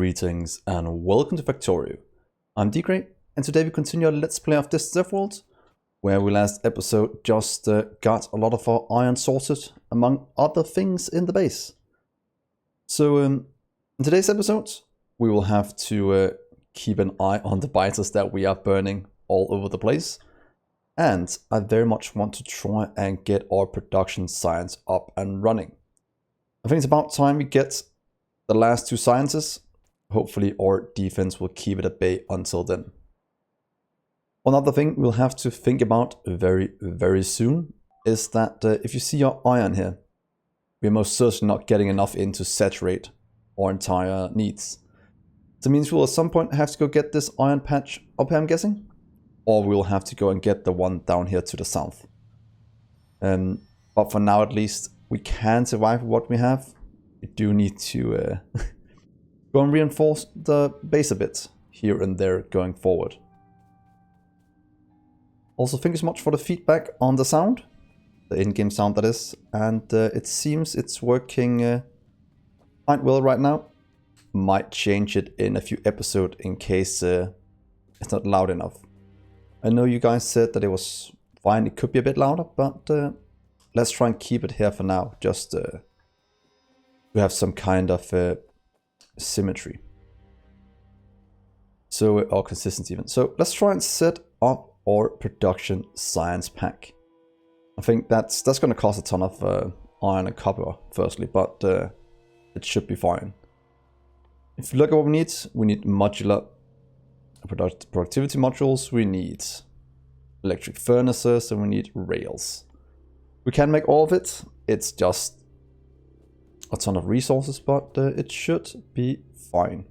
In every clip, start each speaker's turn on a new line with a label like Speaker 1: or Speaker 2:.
Speaker 1: Greetings and welcome to Factorio. I'm Dgray, and today we continue our Let's Play of this DeathWorld, where we last episode just got a lot of our iron sorted, among other things in the base. So in today's episode, we will have to keep an eye on the biters that we are burning all over the place. And I very much want to try and get our production science up and running. I think it's about time we get the last two sciences. Hopefully our defense will keep it at bay until then. Another thing we'll have to think about very soon is that if you see our iron here, we're most certainly not getting enough in to saturate our entire needs. That means we'll at some point have to go get this iron patch up here, I'm guessing. Or we'll have to go and get the one down here to the south. But for now at least, we can survive with what we have. We do need to go and reinforce the base a bit here and there going forward. Also, thank you so much for the feedback on the sound. The in-game sound, that is. And it seems it's working quite well right now. Might change it in a few episodes in case it's not loud enough. I know you guys said that it was fine. It could be a bit louder, but let's try and keep it here for now. Just to have some kind of symmetry. So, or consistency even. So let's try and set up our production science pack. I think that's going to cost a ton of iron and copper firstly, but it should be fine. If you look at what we need modular productivity modules, we need electric furnaces, and we need rails. We can make all of it. It's just a ton of resources, but it should be fine.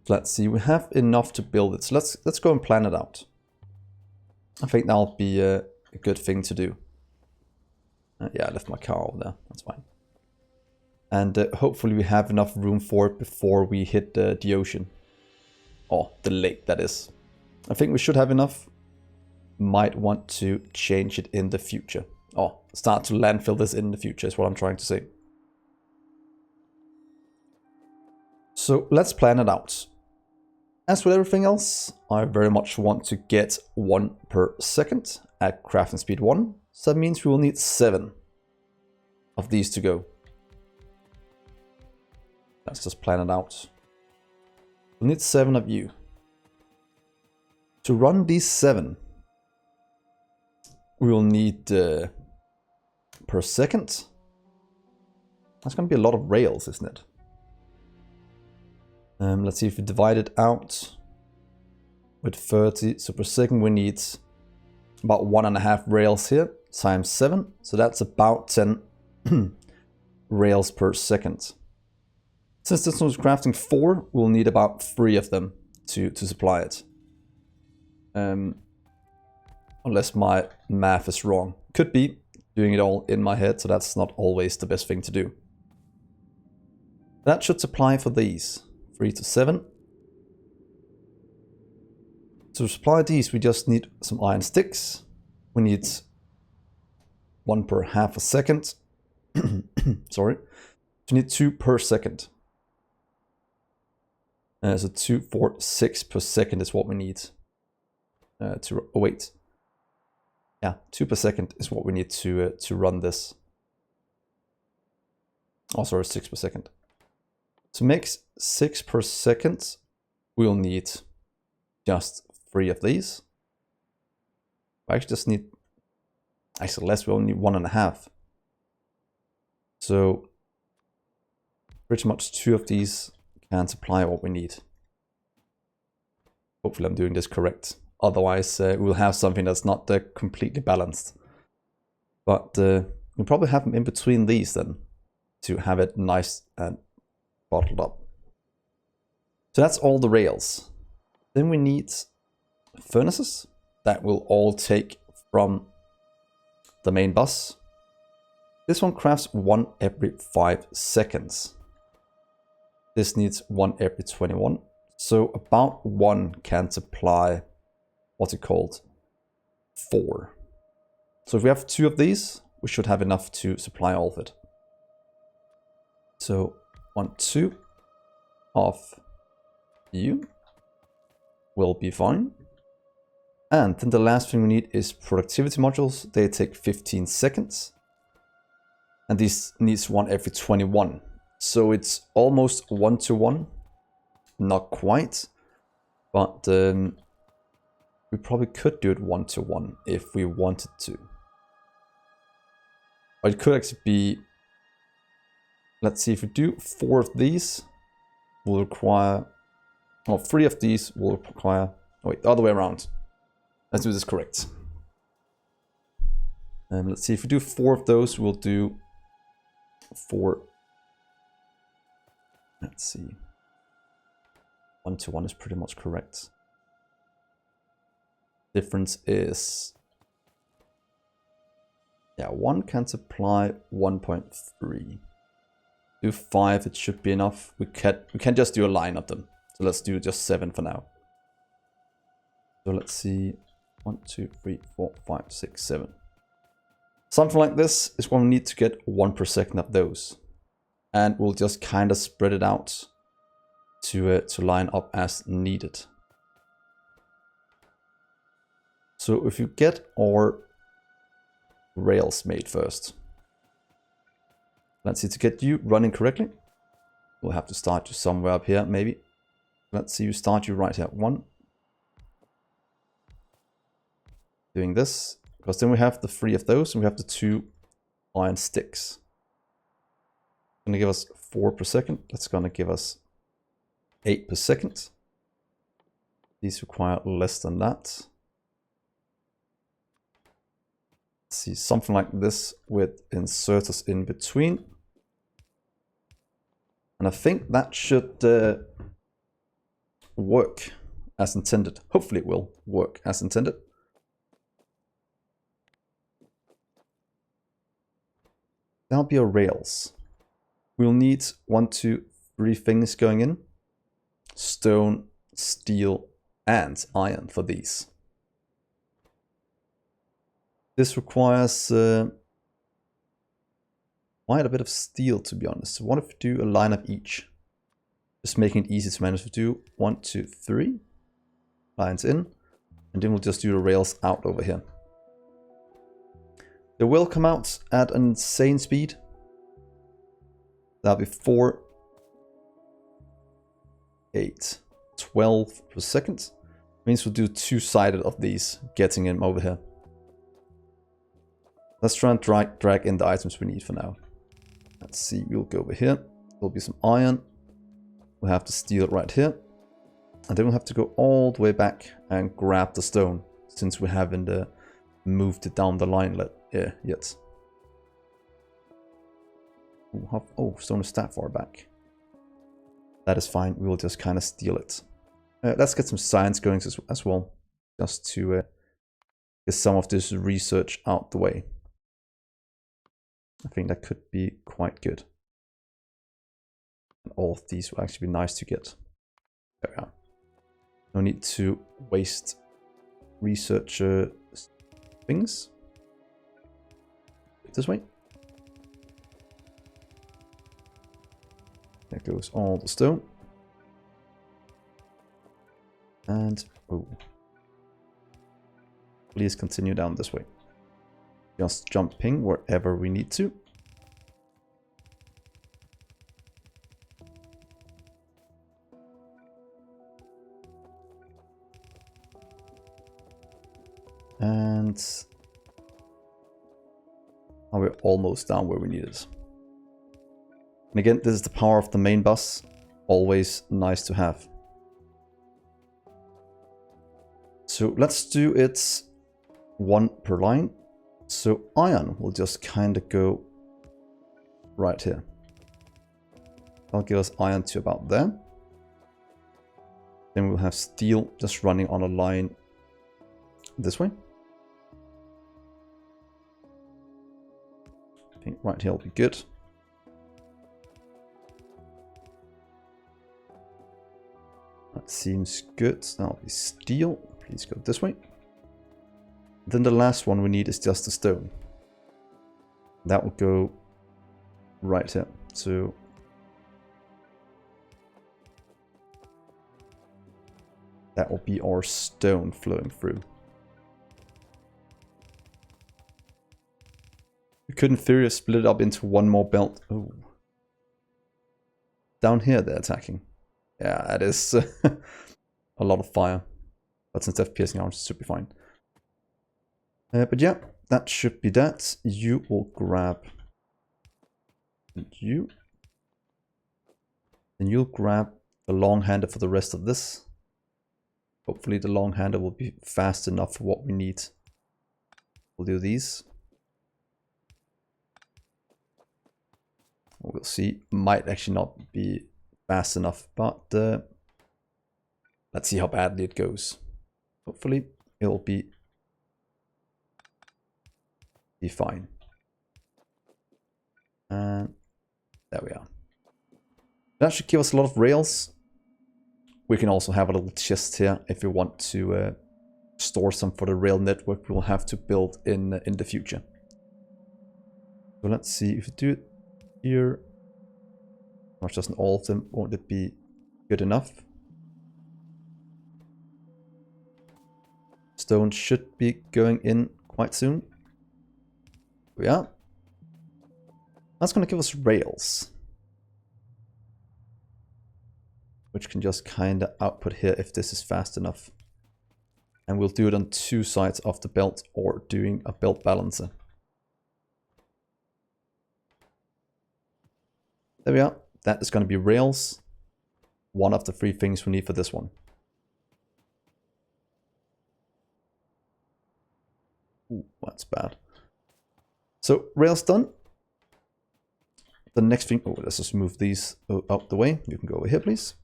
Speaker 1: Let's see, we have enough to build it. So let's go and plan it out. I think that'll be a good thing to do. Yeah, I left my car over there. That's fine. And hopefully we have enough room for it before we hit the ocean. Or the lake, that is. I think we should have enough. Might want to change it in the future. Or start to landfill this in the future is what I'm trying to say. So let's plan it out. As with everything else, I very much want to get 1 per second at crafting speed 1. So that means we will need 7 of these to go. Let's just plan it out. We'll need 7 of you. To run these 7, we will need per second. That's going to be a lot of rails, isn't it? Let's see if we divide it out with 30. So per second we need about 1.5 rails here times 7. So that's about 10 rails per second. Since this one's crafting 4, we'll need about 3 of them to supply it. Unless my math is wrong. Could be doing it all in my head, so that's not always the best thing to do. That should supply for these. 3 to 7. To supply these, we just need some iron sticks. We need 1 per half a second. Sorry. We need 2 per second. So 2, 4, 6 per second is what we need. Wait. Yeah, 2 per second is what we need to run this. Oh, sorry, 6 per second. To make 6 per second, we'll need just 3 of these. I actually just need, actually less, we only need 1.5. So pretty much 2 of these can supply what we need. Hopefully I'm doing this correct. Otherwise we'll have something that's not completely balanced. But we'll probably have them in between these then to have it nice and bottled up. So that's all the rails. Then we need furnaces that will all take from the main bus. This one crafts 1 every 5 seconds. This needs 1 every 21. So about 1 can supply, what's it called? 4. So if we have 2 of these, we should have enough to supply all of it. So 1, 2. of you will be fine. And then the last thing we need is productivity modules. They take 15 seconds. And this needs one every 21. So it's almost 1-to-1. Not quite. But we probably could do it 1-to-1 if we wanted to. Or it could actually be, let's see, if we do 4 of these, we'll require, or 3 of these will require, oh wait, the other way around. Let's do this correct. Let's see, if we do 4 of those, we'll do 4. Let's see. 1-to-1 is pretty much correct. Difference is, yeah, 1 can supply 1.3. Do 5, it should be enough. We can just do a line of them. So let's do just 7 for now. So let's see, 1, 2, 3, 4, 5, 6, 7. Something like this is when we need to get 1 per second of those. And we'll just kind of spread it out to line up as needed. So if you get our rails made first. Let's see, to get you running correctly, we'll have to start you somewhere up here, maybe. Let's see, you start you right here, 1. Doing this, because then we have the 3 of those, and we have the 2 iron sticks. It's gonna give us 4 per second. That's gonna give us 8 per second. These require less than that. Let's see, something like this with inserters in between. And I think that should work as intended. Hopefully it will work as intended. That'll be our rails. We'll need 1, 2, 3 things going in. Stone, steel, and iron for these. This requires quite a bit of steel, to be honest. So what if we do a line of each? Just making it easy to manage. We do 1, 2, 3 lines in, and then we'll just do the rails out over here. They will come out at an insane speed. That'll be 4, 8, 12 per second. Means we'll do 2-sided of these, getting them over here. Let's try and drag in the items we need for now. Let's see, we'll go over here. There'll be some iron. We'll have to steel right here. And then we'll have to go all the way back and grab the stone, since we haven't moved it down the line yet. Oh, stone is that far back. That is fine, we will just kind of steal it. Let's get some science going as well, just to get some of this research out the way. I think that could be quite good. And all of these will actually be nice to get. There we are. No need to waste research things. This way. There goes all the stone. And oh, please continue down this way. Just jumping wherever we need to. And now we're almost down where we need it. And again, this is the power of the main bus. Always nice to have. So let's do it 1 per line. So iron will just kind of go right here. That'll give us iron to about there. Then we'll have steel just running on a line this way. I think right here will be good. That seems good. That'll be steel. Please go this way. Then the last one we need is just a stone. That will go right here. So That will be our stone flowing through. We could in theory split it up into one more belt. Oh. Down here they're attacking. Yeah, that is a lot of fire. But since they have piercing arms, it should be fine. But yeah, that should be that. You will grab you. And you'll grab the long-hander for the rest of this. Hopefully the long-hander will be fast enough for what we need. We'll do these. We'll see. Might actually not be fast enough, but let's see how badly it goes. Hopefully it'll be fine. And there we are. That should give us a lot of rails. We can also have a little chest here if we want to store some for the rail network we'll have to build in the future. So let's see if we do it here. Much doesn't all of them, won't it be good enough? Stone should be going in quite soon. We are. That's going to give us rails, which can just kind of output here if this is fast enough. And we'll do it on two sides of the belt or doing a belt balancer. There we are. That is going to be rails. One of the three things we need for this one. Ooh, that's bad. So rails done. The next thing, oh, let's just move these out the way. You can go over here, please.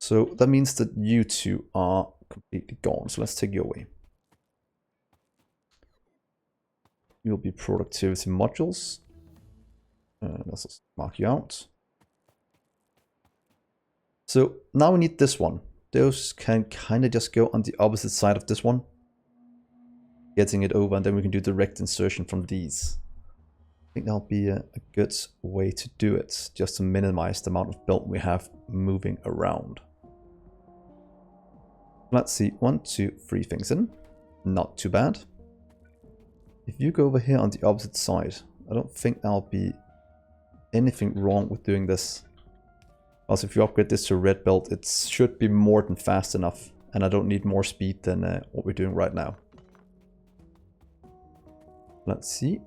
Speaker 1: So that means that you two are completely gone. So let's take you away. You'll be productivity modules. Let's just mark you out. So now we need this one. Those can kind of just go on the opposite side of this one. Getting it over, and then we can do direct insertion from these. I think that'll be a good way to do it, just to minimize the amount of belt we have moving around. Let's see, 1, 2, 3 things in. Not too bad. If you go over here on the opposite side, I don't think there'll be anything wrong with doing this. Also, if you upgrade this to red belt, it should be more than fast enough, and I don't need more speed than what we're doing right now. Let's see.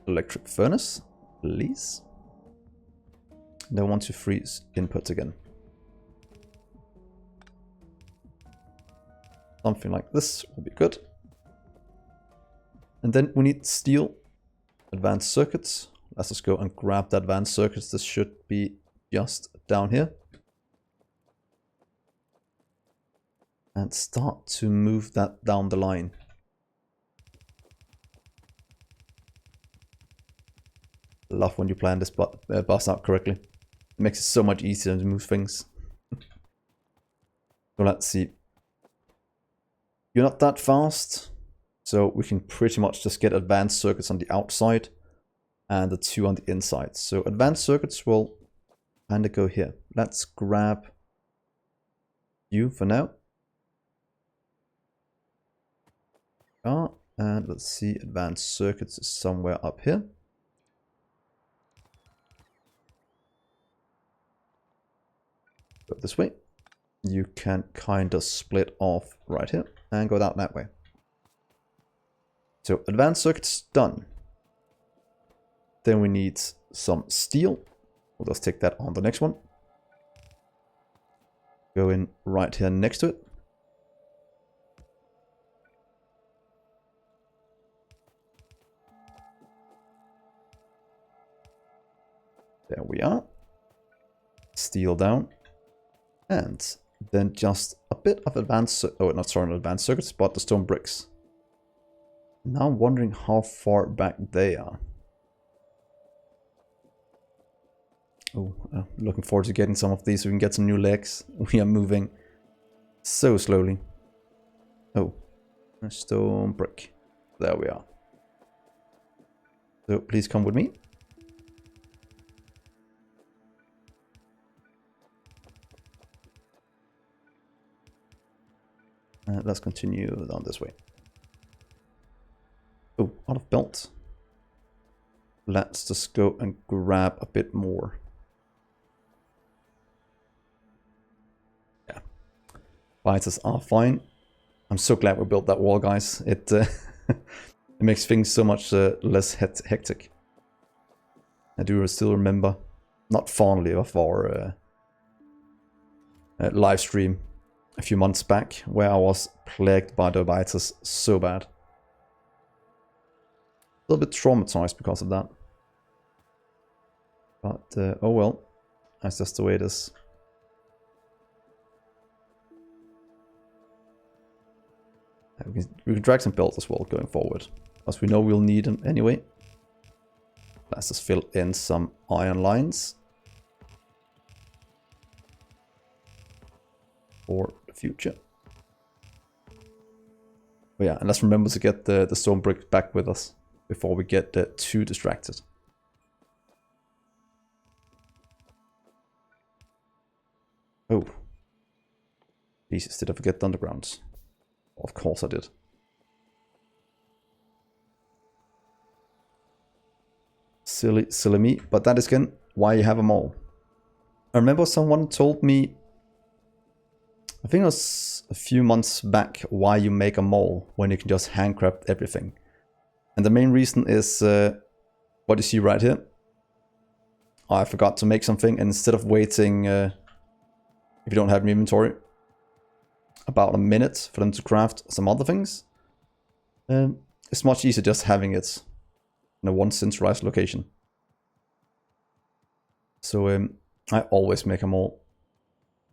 Speaker 1: Electric furnace, please. Then 1, 2, 3 inputs again. Something like this will be good. And then we need steel, advanced circuits. Let's just go and grab the advanced circuits. This should be just down here. And start to move that down the line. Love when you plan this bus out correctly. It makes it so much easier to move things. So let's see. You're not that fast, so we can pretty much just get advanced circuits on the outside and the 2 on the inside. So advanced circuits will kind of go here. Let's grab you for now. And let's see, advanced circuits is somewhere up here. Go this way. You can kind of split off right here and go down that way. So advanced circuits done. Then we need some steel. We'll just take that on the next one. Go in right here next to it. There we are. Steel down. And then just a bit of advanced, oh, not sorry, not advanced circuits, but the stone bricks. Now I'm wondering how far back they are. Oh, looking forward to getting some of these so we can get some new legs. We are moving so slowly. Oh, a stone brick. There we are. So please come with me. Let's continue down this way. Oh, out of belt. Let's just go and grab a bit more. Yeah. Biters are fine. I'm so glad we built that wall, guys. It it makes things so much less hectic. I do still remember, not fondly, of our live stream a few months back, where I was plagued by the biters so bad. A little bit traumatized because of that. But, oh well, that's just the way it is. We can drag some builds as well going forward, as we know we'll need them anyway. Let's just fill in some iron lines for the future. But yeah, and let's remember to get the stone brick back with us before we get too distracted. Oh. Jesus, did I forget the undergrounds? Of course I did. Silly me, but that is again why you have a mole. I remember someone told me, I think it was a few months back, why you make a mole when you can just handcraft everything. And the main reason is what you see right here. I forgot to make something, and instead of waiting, if you don't have an inventory, about a minute for them to craft some other things, it's much easier just having it in a one centralized location. So I always make a mole.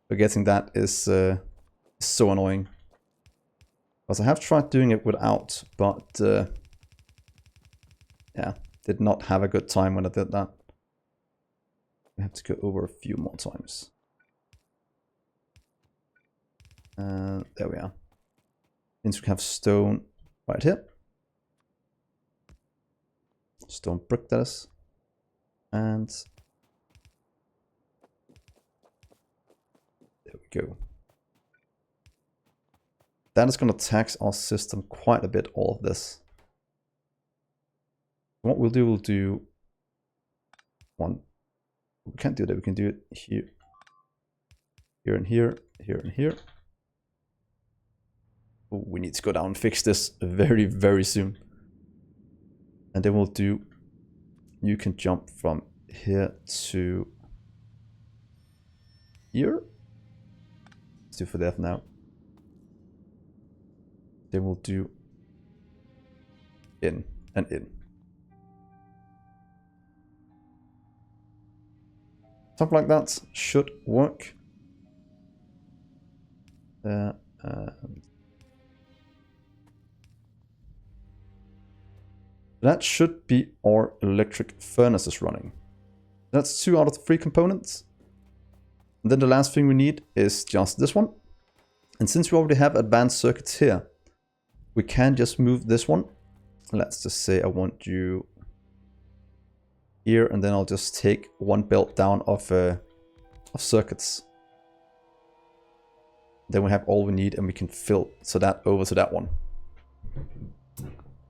Speaker 1: Forgetting that is so annoying. Because I have tried doing it without, but yeah, did not have a good time when I did that. We have to go over a few more times. There we are. Means we have stone right here. Stone brick, that is. And there we go. That is going to tax our system quite a bit, all of this. What we'll do one. We can't do that, we can do it here. Here and here, here and here. Oh, we need to go down and fix this very, very soon. And then we'll do, you can jump from here to here. Let's do for that now. Then we'll do in and in. Something like that should work. That should be our electric furnaces running. That's 2 out of the 3 components. And then the last thing we need is just this one. And since we already have advanced circuits here, we can just move this one. Let's just say I want you here, and then I'll just take 1 belt down of circuits. Then we have all we need, and we can fill so that over to that one.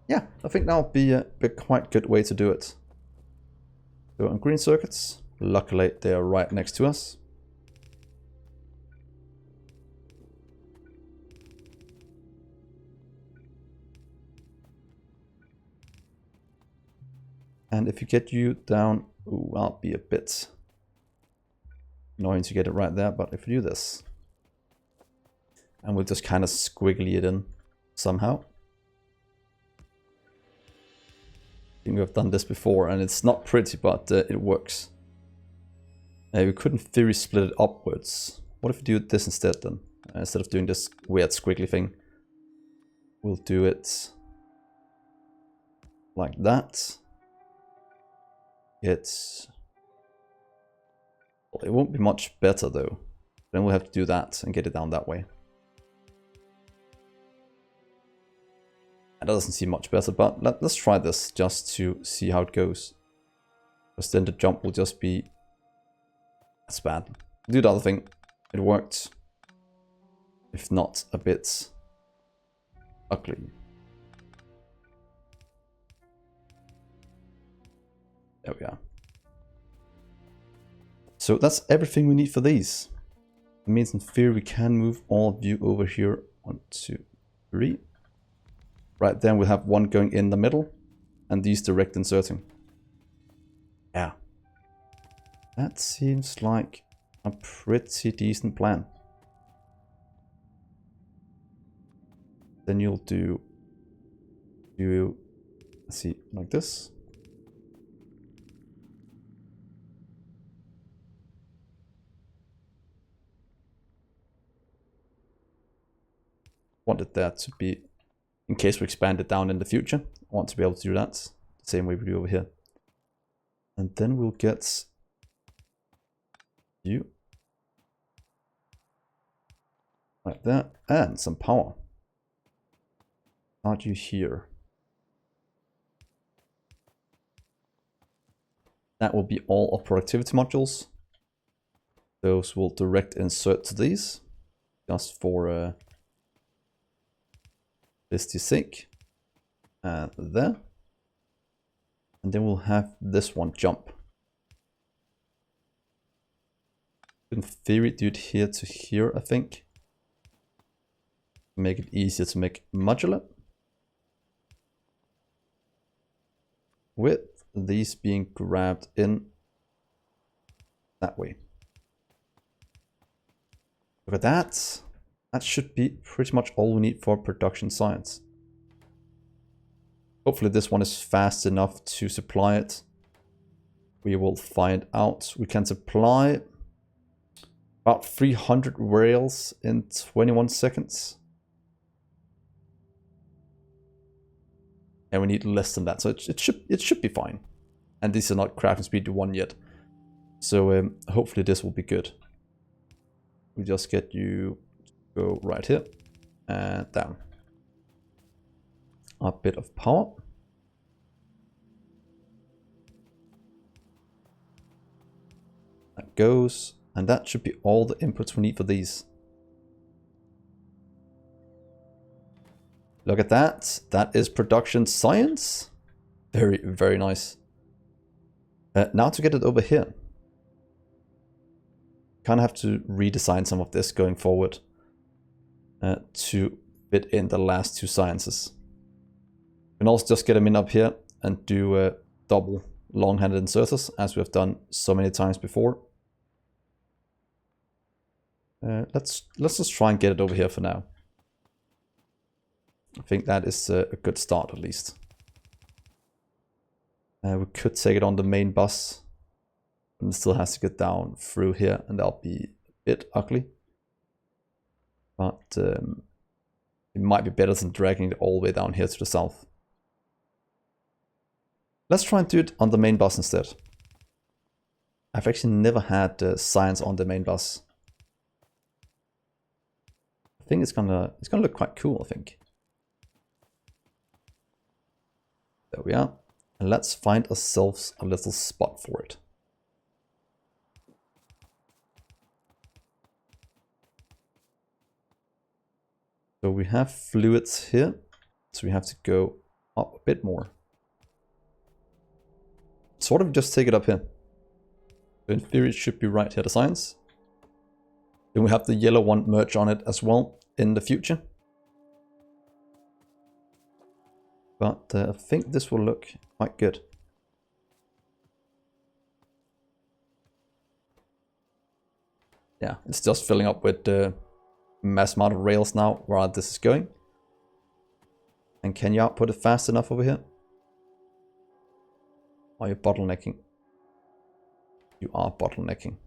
Speaker 1: Yeah, I think that'll be a quite good way to do it. So on green circuits, luckily they are right next to us. And if you get you down, ooh, I'll be a bit annoying to get it right there, but if you do this, and we'll just kind of squiggly it in somehow. I think we've done this before, and it's not pretty, but it works. We could in theory split it upwards. What if we do this instead then? Instead of doing this weird squiggly thing, we'll do it like that. It won't be much better though. Then we'll have to do that and get it down that way. That doesn't seem much better, but let's try this just to see how it goes. Because then the jump will just be... That's bad. Do the other thing. It worked. If not, a bit ugly. There we are. So that's everything we need for these. It means in theory we can move all of you over here. 1, 2, 3. Right, then we'll have one going in the middle and these direct inserting. Yeah. That seems like a pretty decent plan. Then you'll do let's see, like this. Wanted that to be, in case we expand it down in the future, I want to be able to do that the same way we do over here. And then we'll get you like that, and some power. Start you here. That will be all of productivity modules. Those will direct insert to these, just for this to sake. And there. And then we'll have this one jump. In theory, do it here to here, I think. Make it easier to make modular. With these being grabbed in that way. Look at that. That should be pretty much all we need for production science. Hopefully this one is fast enough to supply it. We will find out. We can supply about 300 rails in 21 seconds. And we need less than that, so it should be fine. And these are not crafting speed 1 yet. So hopefully this will be good. We just get you to go right here and down. A bit of power. That goes, and that should be all the inputs we need for these. Look at that. That is production science. Very, very nice. Now to get it over here. Kind of have to redesign some of this going forward to fit in the last two sciences. You can also just get them in up here and do double long-handed inserters, as we have done so many times before. Let's just try and get it over here for now. I think that is a good start, at least. We could take it on the main bus, and it still has to get down through here, and that'll be a bit ugly. But it might be better than dragging it all the way down here to the south. Let's try and do it on the main bus instead. I've actually never had science on the main bus. I think it's gonna look quite cool, I think. There we are. And let's find ourselves a little spot for it. So we have fluids here, so we have to go up a bit more. Sort of just take it up here. So in theory it should be right here, the science. Then we have the yellow one merge on it as well in the future. But I think this will look quite good. Yeah, it's just filling up with mass amount of rails now where this is going. And can you output it fast enough over here? Are you bottlenecking? You are bottlenecking.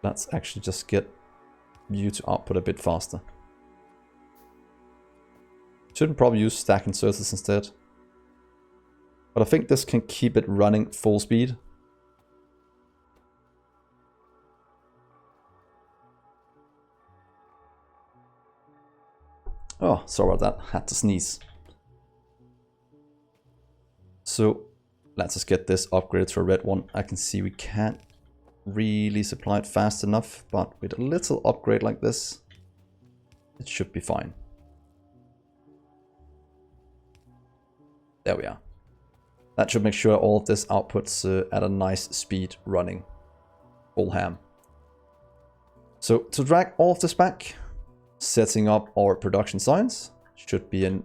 Speaker 1: Let's actually just get you to output a bit faster. Shouldn't probably use stack inserters instead. But I think this can keep it running full speed. Oh, sorry about that. Had to sneeze. So let's just get this upgraded to a red one. I can see we can't really supply it fast enough, but with a little upgrade like this, it should be fine. There we are. That should make sure all of this outputs at a nice speed running full ham. So to drag all of this back, setting up our production signs should be an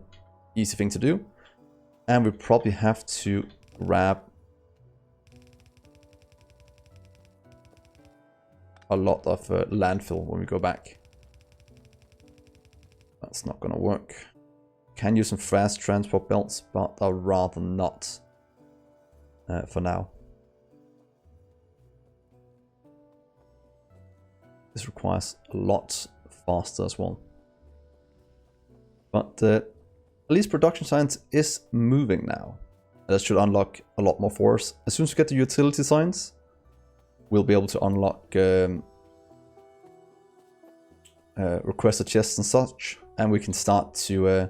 Speaker 1: easy thing to do. And we probably have to grab a lot of landfill when we go back. That's not gonna work. Can use some fast transport belts, but I'd rather not for now. This requires a lot faster as well. But at least production science is moving now. That should unlock a lot more for us. As soon as we get the utility signs, we'll be able to unlock requested chests and such, and we can start to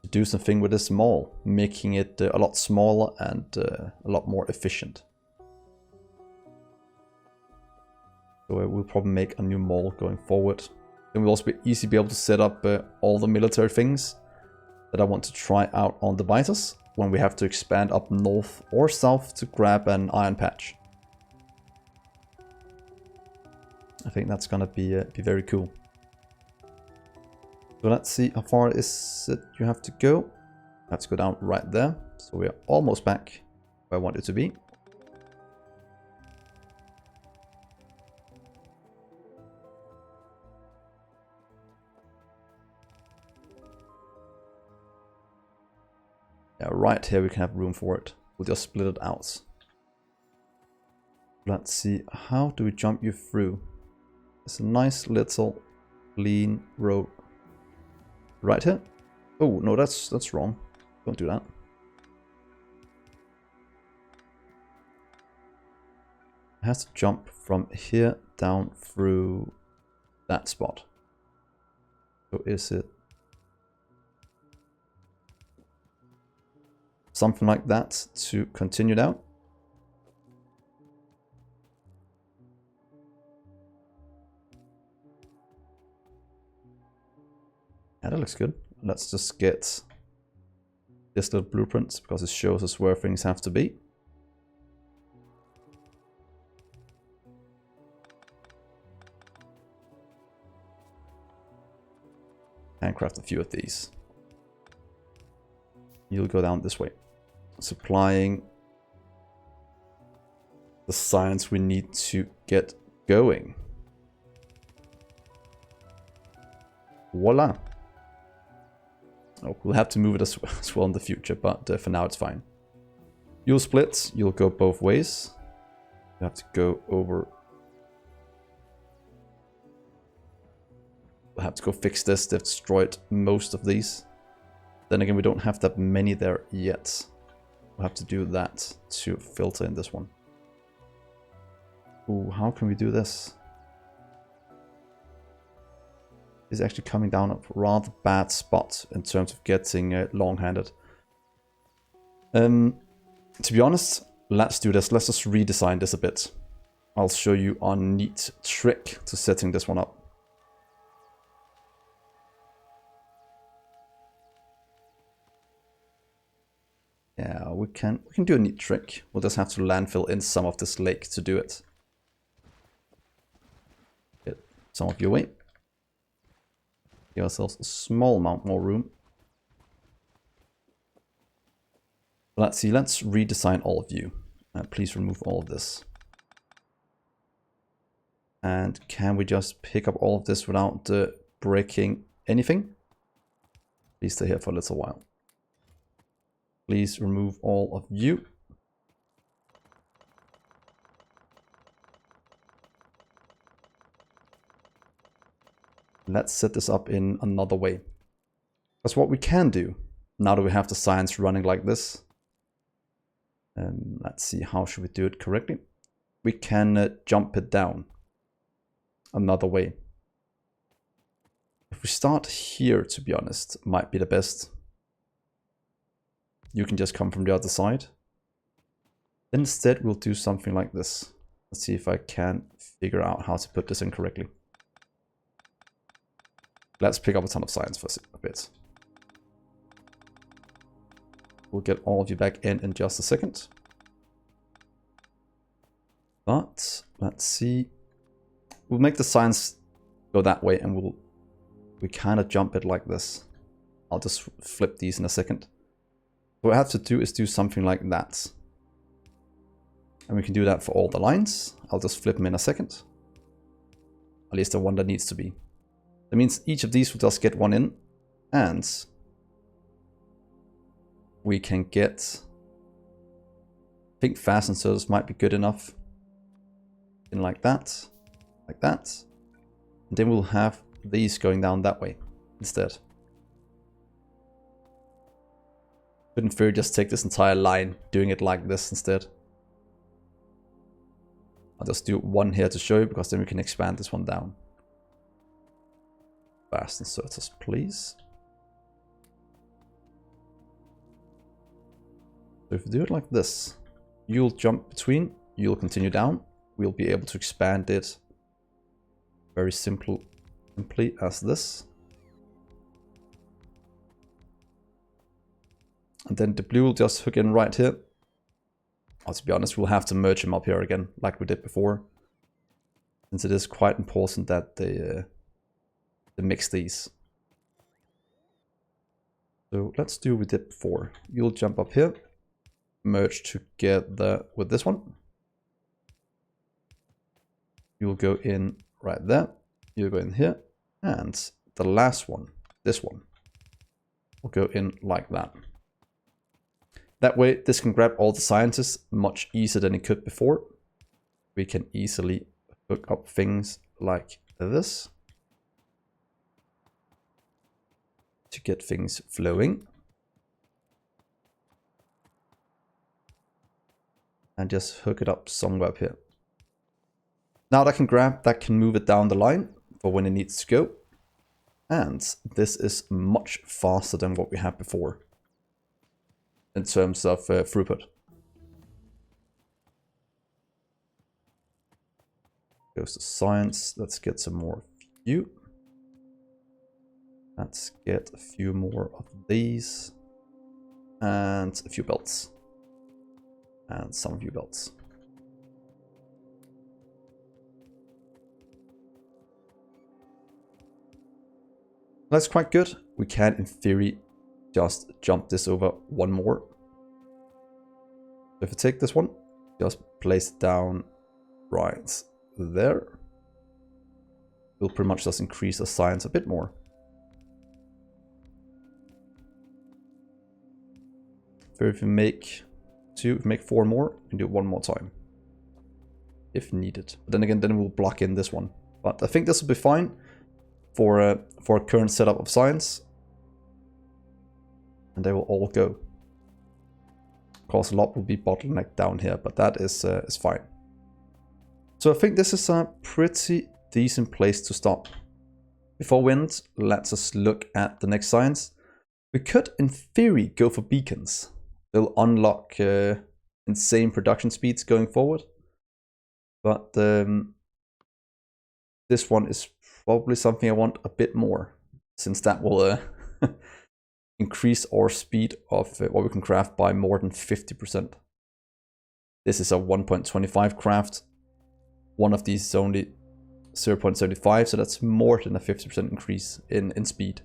Speaker 1: do something with this mall, making it a lot smaller and a lot more efficient. So we'll probably make a new mall going forward. Then we'll also be easy to be able to set up all the military things that I want to try out on the biters when we have to expand up north or south to grab an iron patch. I think that's gonna be very cool. So let's see how far is it you have to go. You have to go down right there. So we are almost back where I want it to be. Yeah, right here we can have room for it. We'll just split it out. Let's see, how do we jump you through? It's a nice little clean road. Right here? Oh, no, that's wrong. Don't do that. It has to jump from here down through that spot. So is it something like that to continue down? Yeah, that looks good. Let's just get this little blueprint because it shows us where things have to be. And craft a few of these. You'll go down this way, supplying the science we need to get going. Voila. Oh, we'll have to move it as well in the future, but for now it's fine. You'll split, you'll go both ways. You have to go over. We'll have to go fix this. They've destroyed most of these. Then again, we don't have that many there yet. We'll have to do that to filter in this one. Ooh, how can we do this? Is actually coming down a rather bad spot in terms of getting long-handed. To be honest, let's do this. Let's just redesign this a bit. I'll show you a neat trick to setting this one up. Yeah, we can do a neat trick. We'll just have to landfill in some of this lake to do it. Get some of you away. Give ourselves a small amount more room. Let's see, let's redesign all of you. Please remove all of this. And can we just pick up all of this without breaking anything? Please stay here for a little while. Please remove all of you. Let's set this up in another way. That's what we can do now that we have the science running like this. Let's see, how should we do it correctly? We can jump it down another way. If we start here, to be honest, might be the best. You can just come from the other side. Instead, we'll do something like this. Let's see if I can figure out how to put this in correctly. Let's pick up a ton of science for a bit. We'll get all of you back in just a second. But let's see. We'll make the science go that way, and we kind of jump it like this. I'll just flip these in a second. What I have to do is do something like that. And we can do that for all the lines. I'll just flip them in a second. At least the one that needs to be. That means each of these will just get one in. And we can get, I think fast inserters might be good enough. In like that. Like that. And then we'll have these going down that way instead. Could in theory just take this entire line, doing it like this instead. I'll just do one here to show you, because then we can expand this one down. Fast inserters, please. So if we do it like this, you'll jump between, you'll continue down. We'll be able to expand it very simply as this. And then the blue will just hook in right here. Oh, to be honest, we'll have to merge them up here again, like we did before. Since it is quite important that they mix these. So let's do what we did before. You'll jump up here, merge together with this one. You'll go in right there. You'll go in here. And the last one, this one, will go in like that. That way, this can grab all the scientists much easier than it could before. We can easily hook up things like this to get things flowing. And just hook it up somewhere up here. Now that can grab, that can move it down the line for when it needs to go. And this is much faster than what we had before in terms of throughput. Goes to science. Let's get some more view. Let's get a few more of these. And a few belts. And some view belts. That's quite good. We can, in theory, just jump this over one more. If I take this one, just place it down right there. We'll pretty much just increase the science a bit more. So if we make two, if we make four more, we can do it one more time. If needed. But then again, then we'll block in this one. But I think this will be fine for a current setup of science. And they will all go. Of course, a lot will be bottlenecked down here, but that is fine. So I think this is a pretty decent place to stop. Before we end, let's us look at the next science. We could, in theory, go for beacons. They'll unlock insane production speeds going forward. But this one is probably something I want a bit more, since that will increase our speed of what we can craft by more than 50%. This is a 1.25 craft. One of these is only 0.75, so that's more than a 50% increase in speed.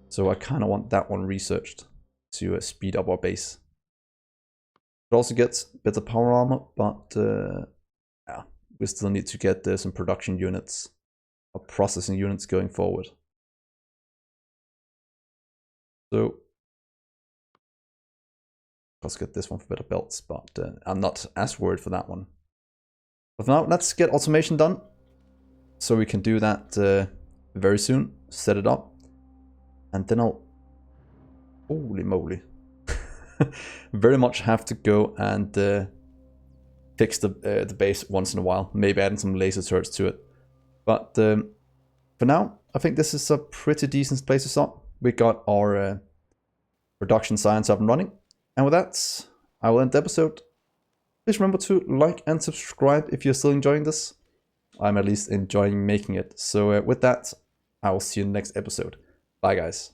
Speaker 1: So I kind of want that one researched to speed up our base. It also gets better power armor, but yeah, we still need to get some production units or processing units going forward. So let's get this one for better belts, but I'm not as worried for that one. But now let's get automation done. So we can do that very soon, set it up, and then I'll, holy moly, very much have to go and fix the base once in a while, maybe adding some laser turrets to it. But for now, I think this is a pretty decent place to start. We got our production science up and running. And with that, I will end the episode. please remember to like and subscribe if you're still enjoying this. I'm at least enjoying making it. So with that, I will see you in the next episode. Bye guys.